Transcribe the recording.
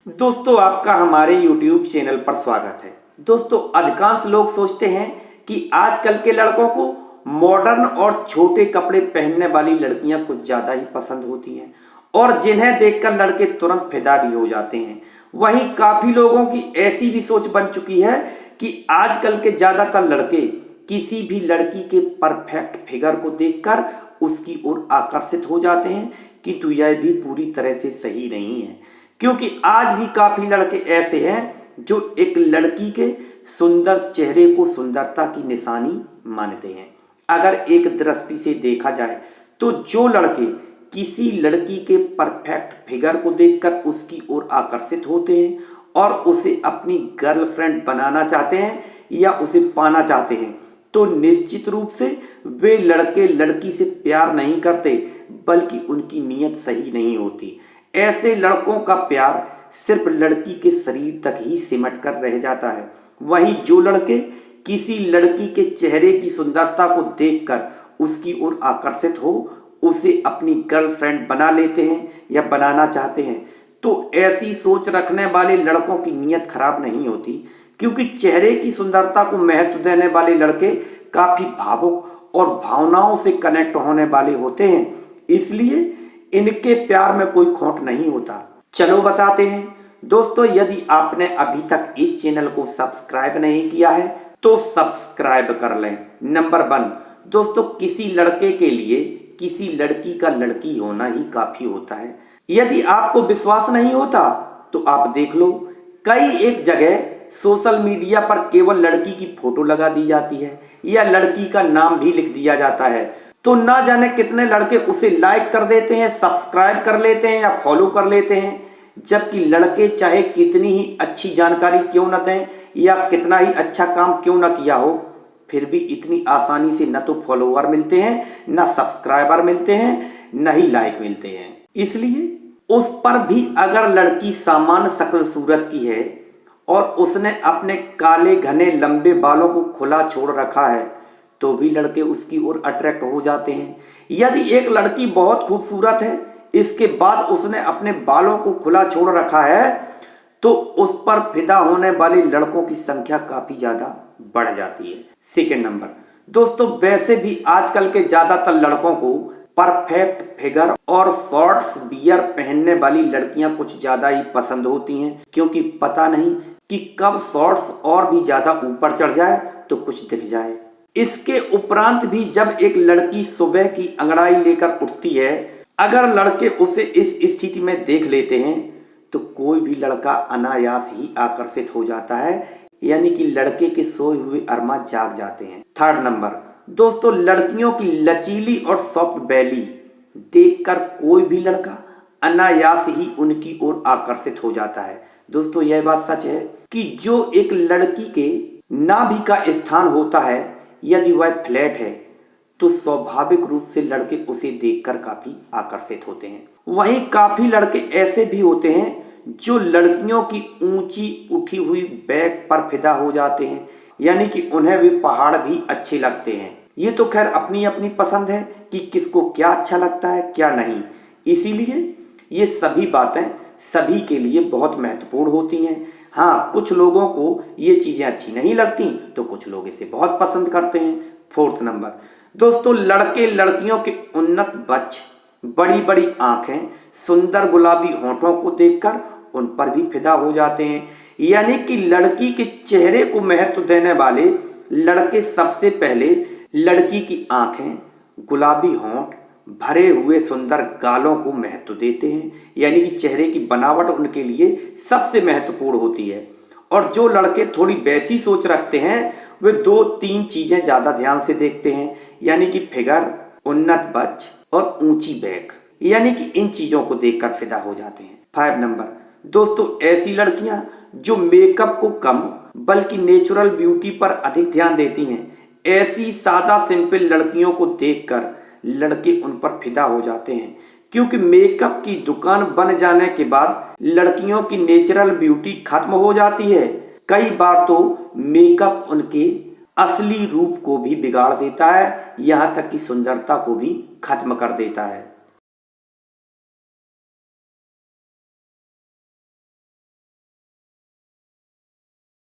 दोस्तों आपका हमारे YouTube चैनल पर स्वागत है। दोस्तों अधिकांश लोग सोचते हैं कि आजकल के लड़कों को मॉडर्न और छोटे कपड़े पहनने वाली लड़कियां कुछ ज़्यादा ही पसंद होती हैं और जिन्हें देखकर लड़के तुरंत फिदा भी हो जाते हैं। वहीं काफ़ी लोगों की ऐसी भी सोच बन चुकी है कि आजकल के ज़्यादातर लड़के किसी भी लड़की के परफेक्ट फिगर को देखकर उसकी ओर आकर्षित हो जाते हैं, किंतु यह भी पूरी तरह से सही नहीं है, क्योंकि आज भी काफी लड़के ऐसे हैं जो एक लड़की के सुंदर चेहरे को सुंदरता की निशानी मानते हैं। अगर एक दृष्टि से देखा जाए तो जो लड़के किसी लड़की के परफेक्ट फिगर को देखकर उसकी ओर आकर्षित होते हैं और उसे अपनी गर्लफ्रेंड बनाना चाहते हैं या उसे पाना चाहते हैं, तो निश्चित रूप से वे लड़के लड़की से प्यार नहीं करते, बल्कि उनकी नीयत सही नहीं होती। ऐसे लड़कों का प्यार सिर्फ लड़की के शरीर तक ही सिमट कर रह जाता है। वहीं जो लड़के किसी लड़की के चेहरे की सुंदरता को देखकर उसकी ओर आकर्षित हो उसे अपनी गर्लफ्रेंड बना लेते हैं या बनाना चाहते हैं, तो ऐसी सोच रखने वाले लड़कों की नीयत खराब नहीं होती, क्योंकि चेहरे की सुंदरता को महत्व देने वाले लड़के काफी भावुक और भावनाओं से कनेक्ट होने वाले होते हैं, इसलिए इनके प्यार में कोई खोट नहीं होता। चलो बताते हैं दोस्तों, यदि आपने अभी तक इस चैनल को सब्सक्राइब नहीं किया है तो सब्सक्राइब कर लें। नंबर 1 दोस्तों, किसी लड़के के लिए किसी लड़की का लड़की होना ही काफी होता है। यदि आपको विश्वास नहीं होता तो आप देख लो, कई एक जगह सोशल मीडिया पर केवल लड़की की फोटो लगा दी जाती है या लड़की का नाम भी लिख दिया जाता है, तो ना जाने कितने लड़के उसे लाइक कर देते हैं, सब्सक्राइब कर लेते हैं या फॉलो कर लेते हैं, जबकि लड़के चाहे कितनी ही अच्छी जानकारी क्यों न दें या कितना ही अच्छा काम क्यों न किया हो, फिर भी इतनी आसानी से न तो फॉलोवर मिलते हैं, न सब्सक्राइबर मिलते हैं, न ही लाइक मिलते हैं। इसलिए उस पर भी अगर लड़की सामान्य शक्ल सूरत की है और उसने अपने काले घने लंबे बालों को खुला छोड़ रखा है तो भी लड़के उसकी ओर अट्रैक्ट हो जाते हैं। यदि एक लड़की बहुत खूबसूरत है, इसके बाद उसने अपने बालों को खुला छोड़ रखा है, तो उस पर फिदा होने वाले लड़कों की संख्या काफी ज्यादा बढ़ जाती है। सेकेंड नंबर दोस्तों, वैसे भी आजकल के ज्यादातर लड़कों को परफेक्ट फिगर और शॉर्ट्स बियर पहनने वाली लड़कियां कुछ ज्यादा ही पसंद होती हैं, क्योंकि पता नहीं कि कब शॉर्ट्स और भी ज्यादा ऊपर चढ़ जाए तो कुछ दिख जाए। इसके उपरांत भी जब एक लड़की सुबह की अंगड़ाई लेकर उठती है, अगर लड़के उसे इस स्थिति में देख लेते हैं तो कोई भी लड़का अनायास ही आकर्षित हो जाता है, यानी कि लड़के के सोए हुए अरमा जाग जाते हैं। थर्ड नंबर दोस्तों, लड़कियों की लचीली और सॉफ्ट बेली देखकर कोई भी लड़का अनायास ही उनकी ओर आकर्षित हो जाता है। दोस्तों यह बात सच है कि जो एक लड़की के नाभि का स्थान होता है, यदि वह फ्लैट है तो स्वाभाविक रूप से लड़के उसे देखकर काफी आकर्षित होते हैं। वहीं काफी लड़के ऐसे भी होते हैं जो लड़कियों की ऊंची उठी हुई बैक पर फिदा हो जाते हैं, यानी कि उन्हें भी पहाड़ भी अच्छे लगते हैं। ये तो खैर अपनी अपनी पसंद है कि किसको क्या अच्छा लगता है क्या नहीं, इसीलिए ये सभी बातें सभी के लिए बहुत महत्वपूर्ण होती हैं। हाँ, कुछ लोगों को ये चीजें अच्छी नहीं लगती तो कुछ लोग इसे बहुत पसंद करते हैं। फोर्थ नंबर दोस्तों, लड़के लड़कियों के उन्नत बच्च, बड़ी बड़ी आंखें, सुंदर गुलाबी होठों को देखकर उन पर भी फिदा हो जाते हैं, यानी कि लड़की के चेहरे को महत्व देने वाले लड़के सबसे पहले लड़की की आंखें, गुलाबी होंठ, भरे हुए सुंदर गालों को महत्व देते हैं, यानी कि चेहरे की बनावट उनके लिए सबसे महत्वपूर्ण होती है। और जो लड़के थोड़ी वैसी सोच रखते हैं वे 2-3 चीजें ज्यादा ध्यान से देखते हैं, यानी कि फिगर, उन्नत बच्च और ऊंची बैक, यानी कि इन चीजों को देखकर फिदा हो जाते हैं। 5 नंबर दोस्तों, ऐसी लड़कियां जो मेकअप को कम बल्कि नेचुरल ब्यूटी पर अधिक ध्यान देती हैं, ऐसी सादा सिंपल लड़कियों को देखकर लड़के उन पर फिदा हो जाते हैं, क्योंकि मेकअप की दुकान बन जाने के बाद लड़कियों की नेचुरल ब्यूटी खत्म हो जाती है। कई बार तो मेकअप उनके असली रूप को भी बिगाड़ देता है, यहाँ तक कि सुंदरता को भी खत्म कर देता है।